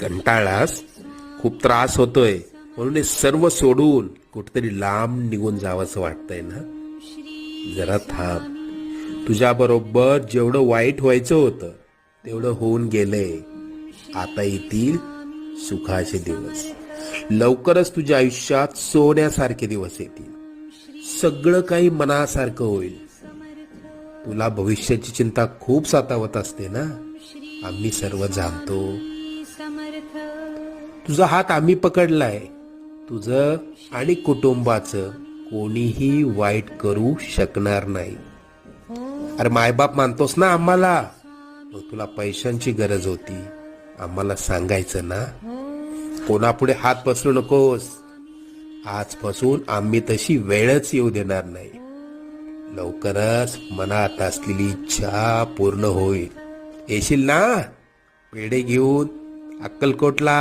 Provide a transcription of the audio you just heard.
कंटाळास? खूप त्रास होतोय म्हणून हे सर्व सोडून कुठेतरी लांब निघून जावंसं वाटतंय ना? जरा थांब. तुझ्या बरोबर जेवढं वाईट व्हायचं होतं तेवढं होऊन गेलंय. आता येतील सुखाचे दिवस. लवकरच तुझ्या आयुष्यात सोन्यासारखे दिवस येतील. सगळं काही मनासारखं होईल. तुला भविष्याची चिंता खूप सतावत असते ना? आम्ही सर्व जाणतो. तुझा हात आम्ही पकडलाय. तुझं आणि कुटुंबाचं कोणीही वाईट करू शकणार नाही. अरे मायबाप मानतोस ना आम्हाला? मग तुला पैशांची गरज होती, आम्हाला सांगायचं ना? कोणापुढे हात पसरू नकोस. आजपासून आम्ही तशी वेळच येऊ देणार नाही. लवकरच मनात असलेली इच्छा पूर्ण होईल. येशील ना पेढे घेऊन अक्कलकोटला?